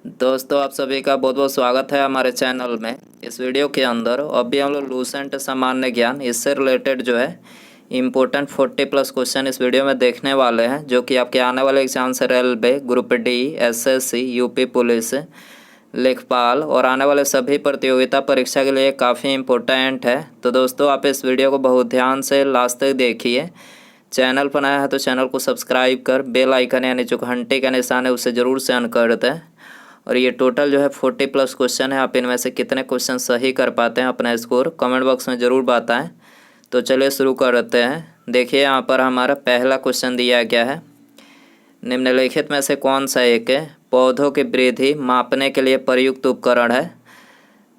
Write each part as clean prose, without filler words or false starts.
दोस्तों आप सभी का बहुत बहुत स्वागत है हमारे चैनल में। इस वीडियो के अंदर अभी हम लोग लूसेंट सामान्य ज्ञान इससे रिलेटेड जो है इम्पोर्टेंट 40+ क्वेश्चन इस वीडियो में देखने वाले हैं, जो कि आपके आने वाले एग्जाम से railway, group D, SSC, UP police, लेखपाल और आने वाले सभी प्रतियोगिता परीक्षा के लिए काफ़ी इम्पोर्टेंट है। तो दोस्तों आप इस वीडियो को बहुत ध्यान से लास्ट तक देखिए। चैनल पर नया है तो चैनल को सब्सक्राइब कर बेल आइकन यानी जो घंटे का निशान है उसे ज़रूर से ऑन कर दें। और ये टोटल जो है 40+ क्वेश्चन है। आप इनमें से कितने क्वेश्चन सही कर पाते हैं अपना स्कोर कमेंट बॉक्स में ज़रूर बताएं। तो चलिए शुरू करते हैं। देखिए यहाँ पर हमारा पहला क्वेश्चन दिया गया है, निम्नलिखित में से कौन सा एक पौधों की वृद्धि मापने के लिए प्रयुक्त उपकरण है।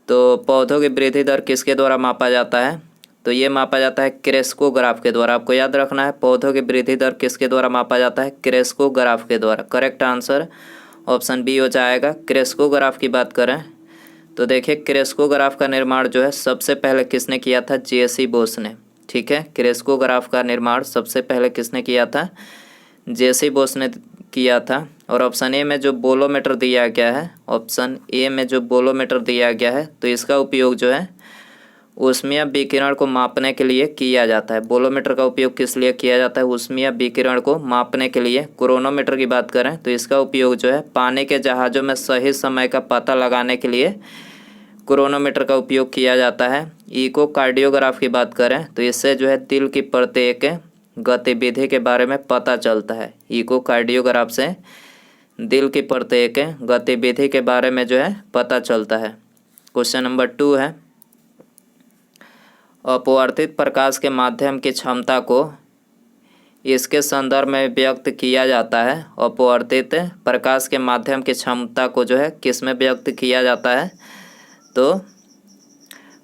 तो पौधों की वृद्धि दर किसके द्वारा मापा जाता है? तो ये मापा जाता है क्रेस्कोग्राफ के द्वारा। आपको याद रखना है पौधों की वृद्धि दर किसके द्वारा मापा जाता है? क्रेस्कोग्राफ के द्वारा। करेक्ट आंसर ऑप्शन बी हो जाएगा। क्रेस्कोग्राफ की बात करें तो देखिए क्रेस्कोग्राफ का निर्माण जो है सबसे पहले किसने किया था? जेसी बोस ने। ठीक है, क्रेस्कोग्राफ का निर्माण सबसे पहले किसने किया था? जेसी बोस ने किया था। और ऑप्शन ए में जो बोलोमीटर दिया गया है, ऑप्शन ए में जो बोलोमीटर दिया गया है, तो इसका उपयोग जो है ऊष्मीय विकिरण को मापने के लिए किया जाता है। बोलोमीटर का उपयोग किस लिए किया जाता है? ऊष्मीय विकिरण को मापने के लिए। क्रोनोमीटर की बात करें तो इसका उपयोग जो है पानी के जहाज़ों में सही समय का पता लगाने के लिए क्रोनोमीटर का उपयोग किया जाता है। इकोकार्डियोग्राफ की बात करें तो इससे जो है दिल की प्रत्येक गतिविधि के बारे में पता चलता है। इकोकार्डियोग्राफ से दिल की प्रत्येक गतिविधि के बारे में जो है पता चलता है। क्वेश्चन नंबर 2 है, अपवर्तित प्रकाश के माध्यम की क्षमता को इसके संदर्भ में व्यक्त किया जाता है। अपवर्तित प्रकाश के माध्यम की क्षमता को जो है किस में व्यक्त किया जाता है? तो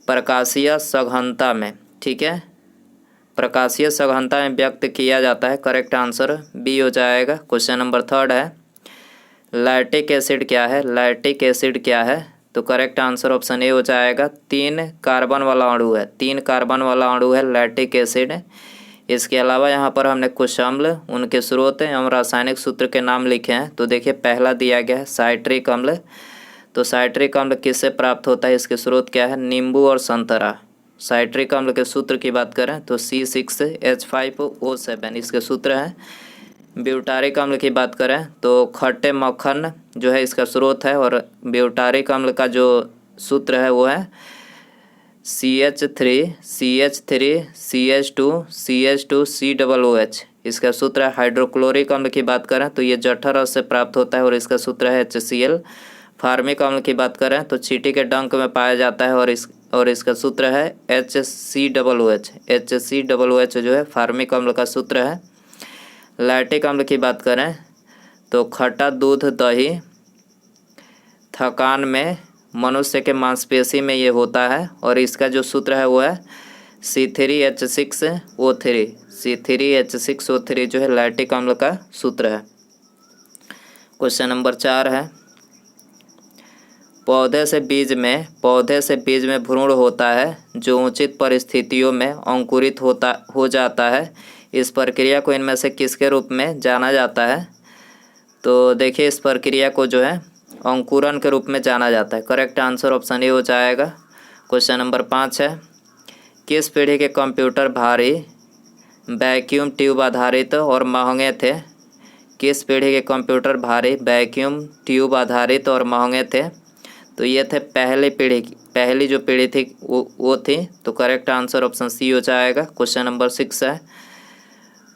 प्रकाशीय सघनता में। ठीक है, प्रकाशीय सघनता में व्यक्त किया जाता है। करेक्ट आंसर बी हो जाएगा। क्वेश्चन नंबर 3 है, लैक्टिक एसिड क्या है? लैक्टिक एसिड क्या है? तो करेक्ट आंसर ऑप्शन ए हो जाएगा। 3 कार्बन वाला अणु है। 3 कार्बन वाला अणु है लैक्टिक एसिड। इसके अलावा यहाँ पर हमने कुछ अम्ल, उनके स्रोत एवं रासायनिक सूत्र के नाम लिखे हैं। तो देखिए पहला दिया गया है साइट्रिक अम्ल। तो साइट्रिक अम्ल किससे प्राप्त होता है? इसके स्रोत क्या है? नींबू और संतरा। साइट्रिक अम्ल के सूत्र की बात करें तो C6H5O7 इसके सूत्र है। ब्यूटारिक अम्ल की बात करें तो खट्टे मक्खन जो है इसका स्रोत है। और ब्यूटारिक अम्ल का जो सूत्र है वो है CH3CH2CH2COOH इसका सूत्र है। हाइड्रोक्लोरिक अम्ल की बात करें तो ये जठर रस से प्राप्त होता है और इसका सूत्र है HCl। फार्मिक अम्ल की बात करें तो चींटी के डंक में पाया जाता है और इसका सूत्र है HCOOH। HCOOH जो है फार्मिक अम्ल का सूत्र है। लैक्टिक अम्ल की बात करें तो खट्टा दूध, दही, थकान में, मनुष्य के मांसपेशी में ये होता है और इसका जो सूत्र है वो है C3H6O3। C3H6O3 जो है लैक्टिक अम्ल का सूत्र है। क्वेश्चन नंबर 4 है, पौधे से बीज में भ्रूण होता है जो उचित परिस्थितियों में अंकुरित हो जाता है। इस प्रक्रिया को इनमें से किसके रूप में जाना जाता है? तो देखिए इस प्रक्रिया को जो है अंकुरन के रूप में जाना जाता है। करेक्ट आंसर ऑप्शन ए हो जाएगा। क्वेश्चन नंबर 5 है, किस पीढ़ी के कंप्यूटर भारी, वैक्यूम ट्यूब आधारित और महंगे थे? किस पीढ़ी के कंप्यूटर भारी, वैक्यूम ट्यूब आधारित और महंगे थे? तो ये थे पहली जो पीढ़ी थी वो थी। तो करेक्ट आंसर ऑप्शन सी हो जाएगा। क्वेश्चन नंबर 6 है,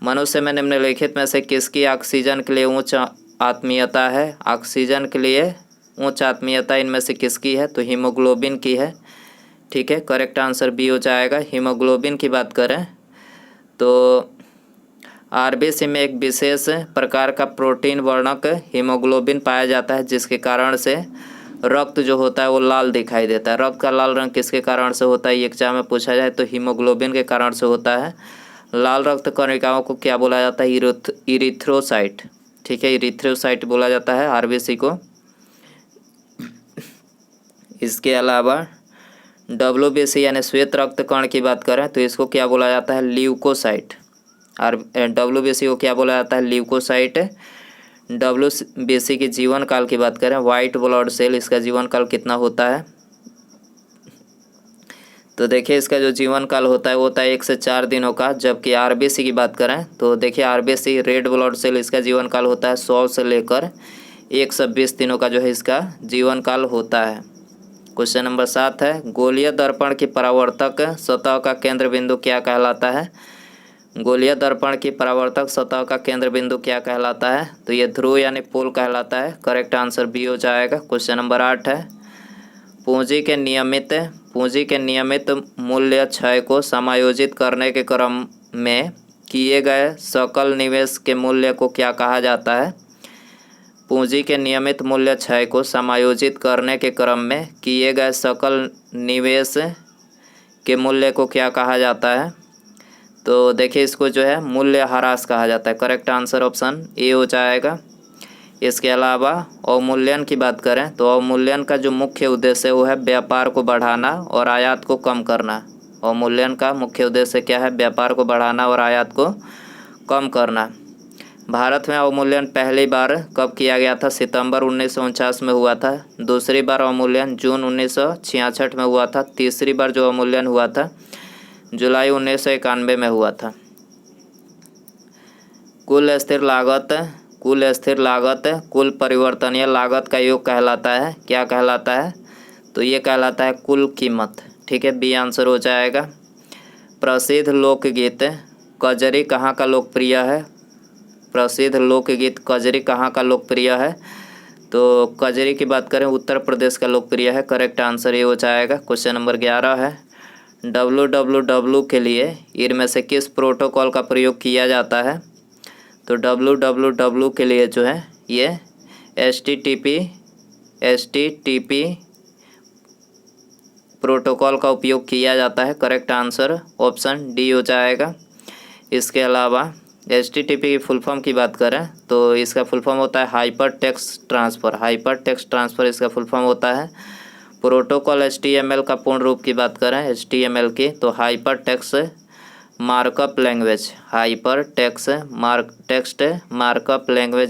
मनुष्य में निम्नलिखित में से किसकी ऑक्सीजन के लिए उच्च आत्मीयता है? ऑक्सीजन के लिए उच्च आत्मीयता इनमें से किसकी है? तो हीमोग्लोबिन की है। ठीक है, करेक्ट आंसर बी हो जाएगा। हीमोग्लोबिन की बात करें तो आरबीसी में एक विशेष प्रकार का प्रोटीन वर्णक हीमोग्लोबिन पाया जाता है, जिसके कारण से रक्त जो होता है वो लाल दिखाई देता है। रक्त का लाल रंग किसके कारण से होता है? ये एग्जाम में पूछा जाए तो हीमोग्लोबिन के कारण से होता है। लाल रक्त कणिकाओं को क्या बोला जाता है? इरिथ्रोसाइट। ठीक है, इरिथ्रोसाइट बोला जाता है आरबीसी को। इसके अलावा डब्ल्यूबीसी यानी श्वेत रक्त कण की बात करें तो इसको क्या बोला जाता है? ल्यूकोसाइट। और डब्ल्यूबीसी को क्या बोला जाता है? ल्यूकोसाइट। WBC की जीवन काल की बात करें, वाइट ब्लड सेल, इसका जीवन काल कितना होता है? तो देखिए इसका जो जीवन काल होता है वो होता है 1 से 4 दिनों का। जबकि RBC की बात करें तो देखिए RBC रेड ब्लड सेल, इसका जीवन काल होता है 100 से लेकर 120 दिनों का जो है इसका जीवन काल होता है। क्वेश्चन नंबर 7 है, गोलीय दर्पण की परावर्तक सतह का केंद्र बिंदु क्या कहलाता है? गोलीय दर्पण की परावर्तक सतह का केंद्र बिंदु क्या कहलाता है? तो ये ध्रुव यानी पोल कहलाता है। करेक्ट आंसर बी हो जाएगा। क्वेश्चन नंबर 8 है, पूंजी के नियमित मूल्य क्षय को समायोजित करने के क्रम में किए गए सकल निवेश के मूल्य को क्या कहा जाता है? पूंजी के नियमित मूल्य क्षय को समायोजित करने के क्रम में किए गए सकल निवेश के मूल्य को क्या कहा जाता है? तो देखिए इसको जो है मूल्य ह्रास कहा जाता है। करेक्ट आंसर ऑप्शन ए हो जाएगा। इसके अलावा अवमूल्यन की बात करें तो अवमूल्यन का जो मुख्य उद्देश्य है वो है व्यापार को बढ़ाना और आयात को कम करना। अवमूल्यन का मुख्य उद्देश्य क्या है? व्यापार को बढ़ाना और आयात को कम करना। भारत में अवमूल्यन पहली बार कब किया गया था? सितंबर 1949 में हुआ था। दूसरी बार अवमूल्यन जून 1966 में हुआ था। तीसरी बार जो अवमूल्यन हुआ था जुलाई 1991 में हुआ था। कुल स्थिर लागत कुल परिवर्तनीय लागत का योग कहलाता है। क्या कहलाता है? तो ये कहलाता है कुल कीमत। ठीक है, बी आंसर हो जाएगा। प्रसिद्ध लोकगीत कजरी कहाँ का लोकप्रिय है? प्रसिद्ध लोकगीत कजरी कहाँ का लोकप्रिय है? तो कजरी की बात करें उत्तर प्रदेश का लोकप्रिय है। करेक्ट आंसर ये हो जाएगा। क्वेश्चन नंबर 11 है, www के लिए इनमें से किस प्रोटोकॉल का प्रयोग किया जाता है? तो www के लिए जो है ये HTTP प्रोटोकॉल का उपयोग किया जाता है। करेक्ट आंसर ऑप्शन डी हो जाएगा। इसके अलावा HTTP की फुल फॉर्म की बात करें तो इसका फुल फॉर्म होता है हाइपर टेक्स्ट ट्रांसफ़र इसका फुल फॉर्म होता है। प्रोटोकॉल HTML का पूर्ण रूप की बात करें HTML की तो हाइपर टेक्स्ट मार्कअप लैंग्वेज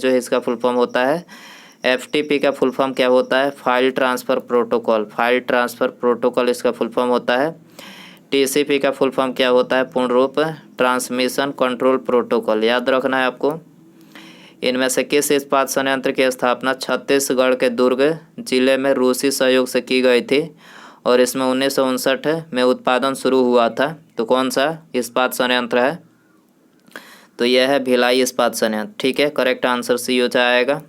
जो है इसका फुल फॉर्म होता है। FTP का फुल फॉर्म क्या होता है? फाइल ट्रांसफ़र प्रोटोकॉल इसका फुल फॉर्म होता है। TCP का फुल फॉर्म क्या होता है? पूर्ण रूप ट्रांसमिशन कंट्रोल प्रोटोकॉल। याद रखना है आपको। इनमें से किस इस्पात संयंत्र की स्थापना छत्तीसगढ़ के दुर्ग जिले में रूसी सहयोग से की गई थी और इसमें 1959 में उत्पादन शुरू हुआ था? तो कौन सा इस्पात संयंत्र है? तो यह है भिलाई इस्पात संयंत्र। ठीक है, करेक्ट आंसर सी हो जाएगा।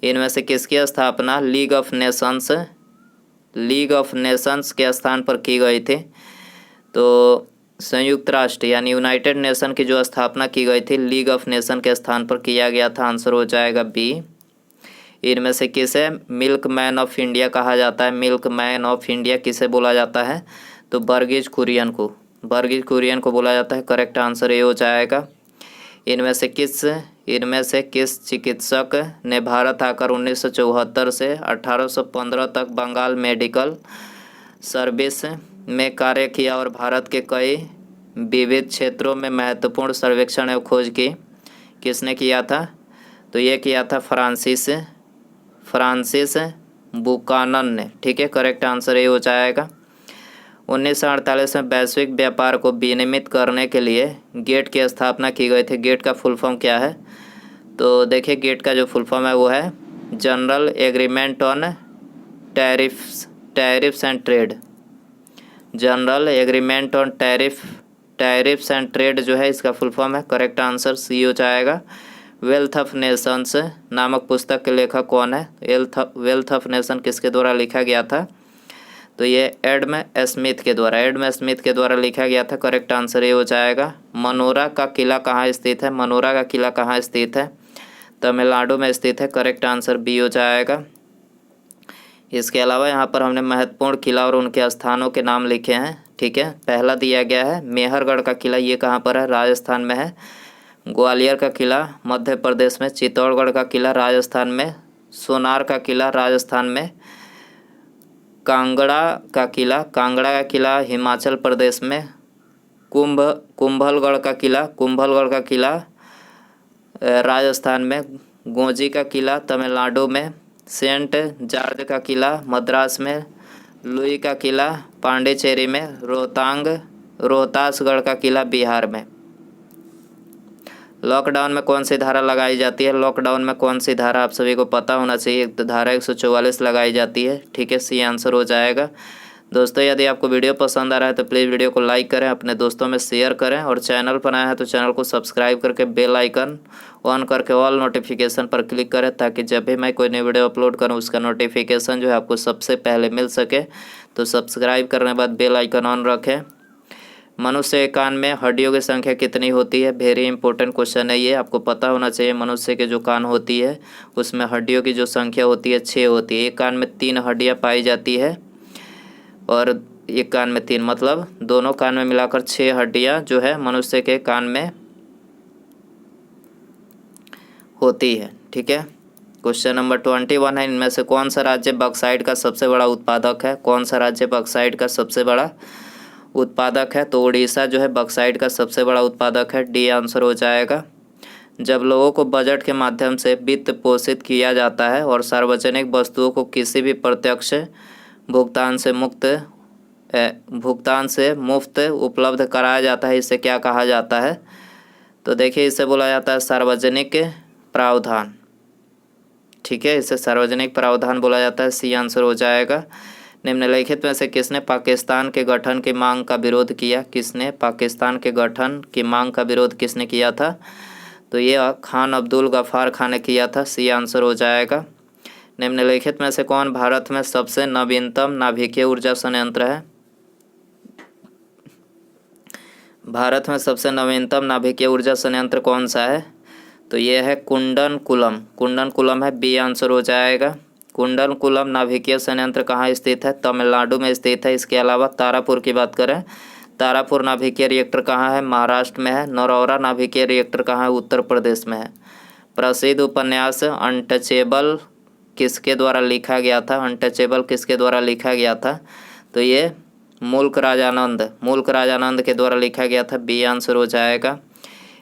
इनमें से किसकी स्थापना लीग ऑफ नेशंस के स्थान पर की गई थी? तो संयुक्त राष्ट्र यानी यूनाइटेड नेशन की जो स्थापना की गई थी लीग ऑफ नेशन के स्थान पर किया गया था। आंसर हो जाएगा बी। इनमें से किसे मिल्क मैन ऑफ इंडिया कहा जाता है? मिल्क मैन ऑफ इंडिया किसे बोला जाता है? तो वर्गीज कुरियन को बोला जाता है। करेक्ट आंसर ये हो जाएगा। इनमें से किस चिकित्सक ने भारत आकर 1974 से 1815 तक बंगाल मेडिकल सर्विस में कार्य किया और भारत के कई विविध क्षेत्रों में महत्वपूर्ण सर्वेक्षण एवं खोज की? किसने किया था? तो ये किया था फ्रांसिस बुकानन ने। ठीक है, करेक्ट आंसर ये हो जाएगा। 1948 में वैश्विक व्यापार को विनियमित करने के लिए गेट की स्थापना की गई थी। गेट का फुल फॉर्म क्या है? तो देखिए गेट का जो फुल फॉर्म है वो है general agreement on tariffs and trade. General agreement on tariffs and trade जो है इसका फुल फॉर्म है। करेक्ट आंसर सी हो जाएगा। वेल्थ ऑफ नेशंस नामक पुस्तक के लेखक कौन है? वेल्थ ऑफ नेशन किसके द्वारा लिखा गया था? तो ये एडम स्मिथ के द्वारा लिखा गया था। करेक्ट आंसर ये हो जाएगा। मनोरा का किला कहाँ स्थित है? मनोरा का किला कहाँ स्थित है? तमिलनाडु में स्थित है। करेक्ट आंसर बी हो जाएगा। इसके अलावा यहाँ पर हमने महत्वपूर्ण किला और उनके स्थानों के नाम लिखे हैं। ठीक है, पहला दिया गया है मेहरगढ़ का किला, ये कहाँ पर है? राजस्थान में है। ग्वालियर का किला मध्य प्रदेश में। चित्तौड़गढ़ का किला राजस्थान में। सोनार का किला राजस्थान में। कांगड़ा का किला हिमाचल प्रदेश में। कुंभलगढ़ का किला राजस्थान में। गोंजी का किला तमिलनाडु में, सेंट जॉर्ज का किला मद्रास में, लुई का किला पांडिचेरी में, रोहतासगढ़ का किला बिहार में। लॉकडाउन में कौन सी धारा लगाई जाती है? लॉकडाउन में कौन सी धारा आप सभी को पता होना चाहिए। धारा 144 लगाई जाती है। ठीक है, सी आंसर हो जाएगा। दोस्तों, यदि आपको वीडियो पसंद आ रहा है तो प्लीज़ वीडियो को लाइक करें, अपने दोस्तों में शेयर करें और चैनल पर आए हैं तो चैनल को सब्सक्राइब करके बेल आइकन ऑन करके ऑल नोटिफिकेशन पर क्लिक करें, ताकि जब भी मैं कोई नई वीडियो अपलोड करूं उसका नोटिफिकेशन जो है आपको सबसे पहले मिल सके। तो सब्सक्राइब करने के बाद बेल आइकन ऑन रखें। मनुष्य के कान में हड्डियों की संख्या कितनी होती है? वेरी इंपॉर्टेंट क्वेश्चन है ये, आपको पता होना चाहिए। मनुष्य के जो कान होती है उसमें हड्डियों की जो संख्या होती है 6 होती है। एक कान में 3 हड्डियाँ पाई जाती है और एक कान में 3, मतलब दोनों कान में मिलाकर 6 हड्डियाँ जो है मनुष्य के कान में होती है। ठीक है, क्वेश्चन नंबर 21 है, इनमें से कौन सा राज्य बॉक्साइट का सबसे बड़ा उत्पादक है? कौन सा राज्य बॉक्साइट का सबसे बड़ा उत्पादक है? तो उड़ीसा जो है बॉक्साइट का सबसे बड़ा उत्पादक है। डी आंसर हो जाएगा। जब लोगों को बजट के माध्यम से वित्त पोषित किया जाता है और सार्वजनिक वस्तुओं को किसी भी प्रत्यक्ष भुगतान से मुफ्त उपलब्ध कराया जाता है, इसे क्या कहा जाता है? तो देखिए, इसे बोला जाता है सार्वजनिक प्रावधान। ठीक है, इसे सार्वजनिक प्रावधान बोला जाता है। सी आंसर हो जाएगा। निम्नलिखित में से किसने पाकिस्तान के गठन की मांग का विरोध किया? किसने पाकिस्तान के गठन की मांग का विरोध किसने किया था? तो ये खान अब्दुल गफ्फार खान ने किया था। सी आंसर हो जाएगा। निम्नलिखित में से कौन भारत में सबसे नवीनतम नाभिकीय ऊर्जा संयंत्र है? भारत में सबसे नवीनतम नाभिकीय ऊर्जा संयंत्र कौन सा है? तो ये है कुंडनकुलम है। बी आंसर हो जाएगा। कुंडनकुलम नाभिकीय संयंत्र कहाँ स्थित है? तमिलनाडु में स्थित है। इसके अलावा तारापुर की बात करें, तारापुर नाभिकीय रिएक्टर कहाँ है? महाराष्ट्र में है। नरौरा नाभिकीय रिएक्टर कहाँ है? उत्तर प्रदेश में है। प्रसिद्ध उपन्यास अनटचेबल किसके द्वारा लिखा गया था? अनटचेबल किसके द्वारा लिखा गया था? तो ये मुल्क राज आनंद के द्वारा लिखा गया था। बी आंसर हो जाएगा।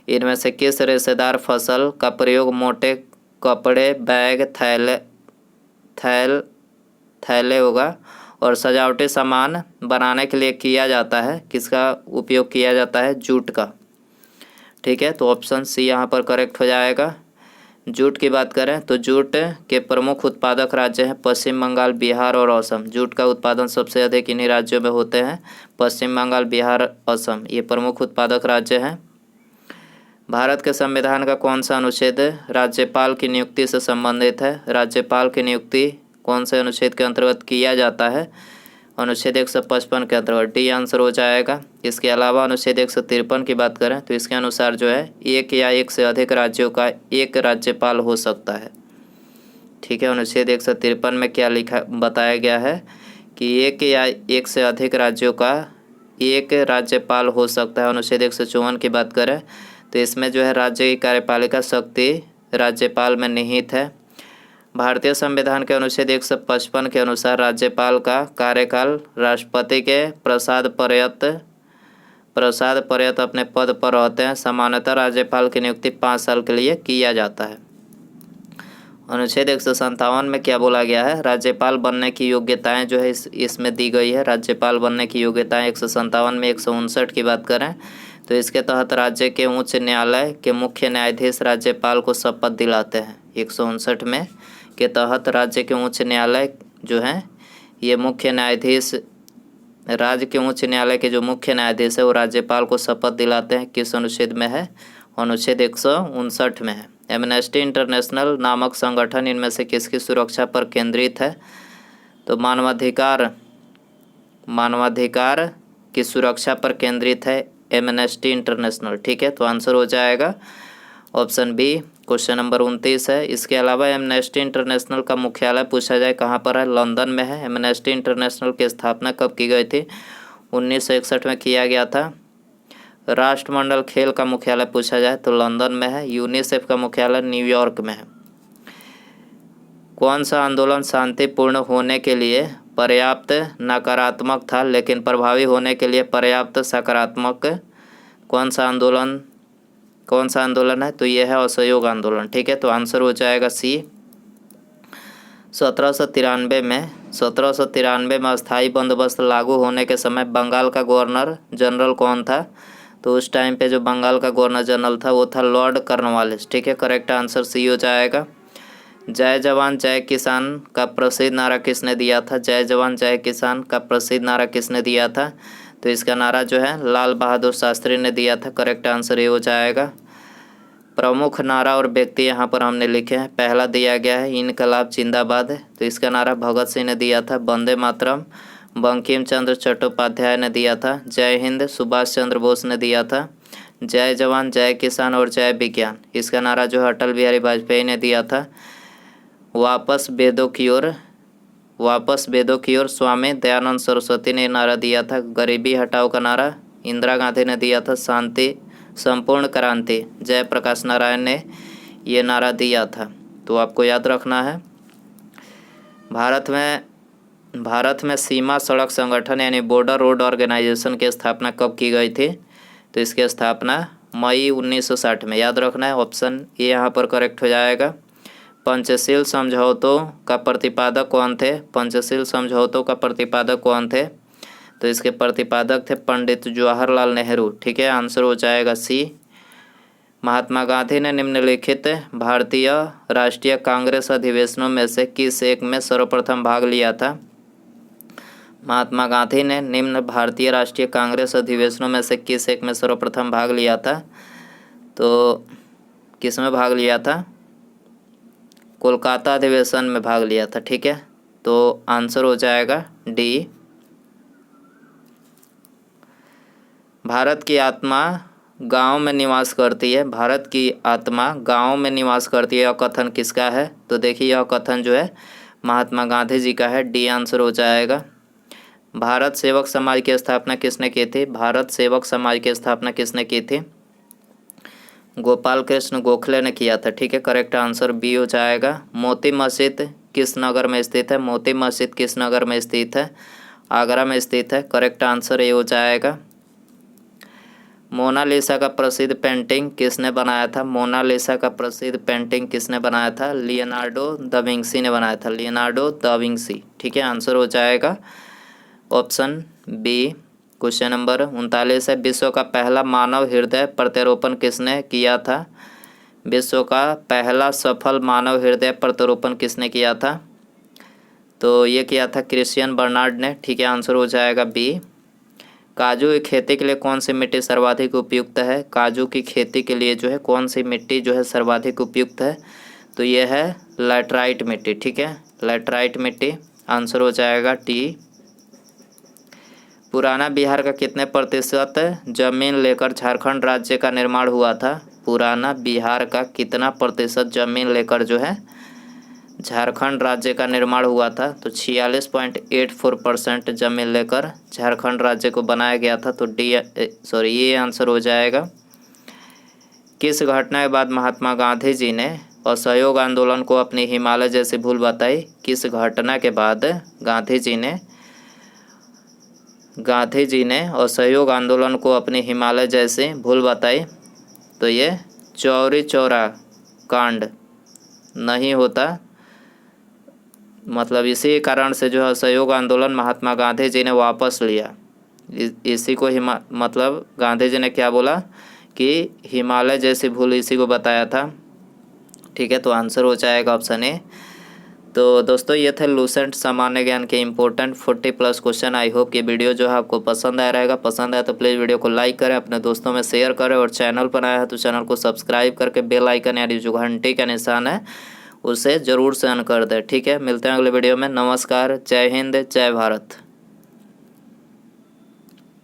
इनमें से किस रेशेदार फसल का प्रयोग मोटे कपड़े, बैग, थैले होगा और सजावटी सामान बनाने के लिए किया जाता है? किसका उपयोग किया जाता है? जूट का। ठीक है, तो ऑप्शन सी यहाँ पर करेक्ट हो जाएगा। जूट की बात करें तो जूट के प्रमुख उत्पादक राज्य हैं पश्चिम बंगाल, बिहार और असम। जूट का उत्पादन सबसे अधिक इन्हीं राज्यों में होते हैं, पश्चिम बंगाल, बिहार, असम, ये प्रमुख उत्पादक राज्य हैं। भारत के संविधान का कौन सा अनुच्छेद राज्यपाल की नियुक्ति से संबंधित है? राज्यपाल की नियुक्ति कौन से अनुच्छेद के अंतर्गत किया जाता है? अनुच्छेद 155 के अंतर्गत। डी आंसर हो जाएगा। इसके अलावा अनुच्छेद 153 की बात करें तो इसके अनुसार जो है एक या एक से अधिक राज्यों का एक राज्यपाल हो सकता है। ठीक है, अनुच्छेद 153 में क्या लिखा बताया गया है कि एक या एक से अधिक राज्यों का एक राज्यपाल हो सकता है। अनुच्छेद 154 की बात करें तो इसमें जो है राज्य की कार्यपालिका शक्ति राज्यपाल में निहित है। भारतीय संविधान के अनुच्छेद 155 के अनुसार राज्यपाल का कार्यकाल राष्ट्रपति के प्रसाद पर्यंत अपने पद पर रहते हैं। सामान्यतः राज्यपाल की नियुक्ति 5 साल के लिए किया जाता है। अनुच्छेद 157 में क्या बोला गया है? राज्यपाल बनने की योग्यताएं जो है इसमें दी गई है। राज्यपाल बनने की योग्यताएं 157 में 159 की बात करें तो इसके तहत राज्य के उच्च न्यायालय के मुख्य न्यायाधीश राज्यपाल को शपथ दिलाते हैं। 159 में के तहत राज्य के उच्च न्यायालय जो हैं ये मुख्य न्यायाधीश, राज्य के उच्च न्यायालय के जो मुख्य न्यायाधीश है वो राज्यपाल को शपथ दिलाते हैं। किस अनुच्छेद में है? अनुच्छेद 159 में है। एमनेस्टी इंटरनेशनल नामक संगठन इनमें से किसकी सुरक्षा पर केंद्रित है? तो मानवाधिकार की सुरक्षा पर केंद्रित है एमनेस्टी इंटरनेशनल। ठीक है, तो आंसर हो जाएगा ऑप्शन बी। क्वेश्चन नंबर 29 है। इसके अलावा एमनेस्टी इंटरनेशनल का मुख्यालय पूछा जाए कहाँ पर है? लंदन में है। एमनेस्टी इंटरनेशनल की स्थापना कब की गई थी? 1961 में किया गया था। राष्ट्रमंडल खेल का मुख्यालय पूछा जाए तो लंदन में है। यूनिसेफ का मुख्यालय न्यूयॉर्क में है। कौन सा आंदोलन शांतिपूर्ण होने के लिए पर्याप्त नकारात्मक था लेकिन प्रभावी होने के लिए पर्याप्त सकारात्मक? कौन सा आंदोलन कौन सा आंदोलन है? तो ये है असहयोग आंदोलन। ठीक है, तो आंसर हो जाएगा सी। 1793 में अस्थाई बंदोबस्त लागू होने के समय बंगाल का गवर्नर जनरल कौन था? तो उस टाइम पे जो बंगाल का गवर्नर जनरल था वो था लॉर्ड कॉर्नवालिस। ठीक है, करेक्ट आंसर सी हो जाएगा। जय जवान जय किसान का प्रसिद्ध नारा किसने दिया था? जय जवान जय किसान का प्रसिद्ध नारा किसने दिया था? तो इसका नारा जो है लाल बहादुर शास्त्री ने दिया था। करेक्ट आंसर ये हो जाएगा। प्रमुख नारा और व्यक्ति यहाँ पर हमने लिखे हैं। पहला दिया गया है इनकलाब जिंदाबाद, तो इसका नारा भगत सिंह ने दिया था। वंदे मातरम बंकिम चंद्र चट्टोपाध्याय ने दिया था। जय हिंद सुभाष चंद्र बोस ने दिया था। जय जवान जय किसान और जय विज्ञान, इसका नारा जो है अटल बिहारी वाजपेयी ने दिया था। वापस वेदों की ओर स्वामी दयानंद सरस्वती ने नारा दिया था। गरीबी हटाओ का नारा इंदिरा गांधी ने दिया था। शांति संपूर्ण क्रांति जयप्रकाश नारायण ने ये नारा दिया था। तो आपको याद रखना है। भारत में सीमा सड़क संगठन यानी बॉर्डर रोड ऑर्गेनाइजेशन की स्थापना कब की गई थी? तो इसकी स्थापना मई 1960 में। याद रखना है, ऑप्शन ए यहाँ पर करेक्ट हो जाएगा। पंचशील समझौतों का प्रतिपादक कौन थे? पंचशील समझौतों का प्रतिपादक कौन थे? तो इसके प्रतिपादक थे पंडित जवाहरलाल नेहरू। ठीक है, आंसर हो जाएगा सी। महात्मा गांधी ने निम्नलिखित भारतीय राष्ट्रीय कांग्रेस अधिवेशनों में से किस एक में सर्वप्रथम भाग लिया था? महात्मा गांधी ने निम्न भारतीय राष्ट्रीय कांग्रेस अधिवेशनों में से किस एक में सर्वप्रथम भाग लिया था? तो किस में भाग लिया था? कोलकाता अधिवेशन में भाग लिया था। ठीक है, तो आंसर हो जाएगा डी। भारत की आत्मा गांव में निवास करती है। भारत की आत्मा गांव में निवास करती है, यह कथन किसका है? तो देखिए यह कथन जो है महात्मा गांधी जी का है। डी आंसर हो जाएगा। भारत सेवक समाज की स्थापना किसने की थी? भारत सेवक समाज की स्थापना किसने की थी? गोपाल कृष्ण गोखले ने किया था। ठीक है, करेक्ट आंसर बी हो जाएगा। मोती मस्जिद किस नगर में स्थित है? मोती मस्जिद किस नगर में स्थित है? आगरा में स्थित है। करेक्ट आंसर ए हो जाएगा। मोनालिसा का प्रसिद्ध पेंटिंग किसने बनाया था? मोनालिसा का प्रसिद्ध पेंटिंग किसने बनाया था? लियोनार्डो दा विंसी ने बनाया था। Leonardo da Vinci. ठीक है, आंसर हो जाएगा ऑप्शन बी। क्वेश्चन नंबर 39 है। विश्व का पहला मानव हृदय प्रत्यारोपण किसने किया था? विश्व का पहला सफल मानव हृदय प्रत्यारोपण किसने किया था? तो ये किया था क्रिश्चियन बर्नार्ड ने। ठीक है, आंसर हो जाएगा बी। काजू की खेती के लिए कौन सी मिट्टी सर्वाधिक उपयुक्त है? काजू की खेती के लिए जो है कौन सी मिट्टी जो है सर्वाधिक उपयुक्त है? तो ये है लैटराइट मिट्टी। ठीक है, लैटराइट मिट्टी। आंसर हो जाएगा टी। पुराना बिहार का कितने प्रतिशत जमीन लेकर झारखंड राज्य का निर्माण हुआ था? पुराना बिहार का कितना प्रतिशत जमीन लेकर जो है झारखंड राज्य का निर्माण हुआ था? तो 46.84% जमीन लेकर झारखंड राज्य को बनाया गया था। तो ये आंसर हो जाएगा। किस घटना के बाद महात्मा गांधी जी ने असहयोग आंदोलन को अपनी हिमालय जैसी भूल बताई? किस घटना के बाद गांधी जी ने असहयोग आंदोलन को अपनी हिमालय जैसी भूल बताई? तो ये चौरी चौरा कांड नहीं होता, मतलब इसी कारण से जो है असहयोग आंदोलन महात्मा गांधी जी ने वापस लिया। इसी को मतलब गांधी जी ने क्या बोला कि हिमालय जैसी भूल इसी को बताया था। ठीक है, तो आंसर हो जाएगा ऑप्शन ए। तो दोस्तों ये थे लूसेंट सामान्य ज्ञान के इंपॉर्टेंट 40+ क्वेश्चन। आई होप कि वीडियो जो है आपको पसंद आया रहेगा। पसंद आया तो प्लीज़ वीडियो को लाइक करें, अपने दोस्तों में शेयर करें, और चैनल पर आया है तो चैनल को सब्सक्राइब करके बेल आइकन यानी जो घंटी का निशान है उसे ज़रूर से ऑन कर दें। ठीक है, मिलते हैं अगले वीडियो में। नमस्कार, जय हिंद, जय भारत।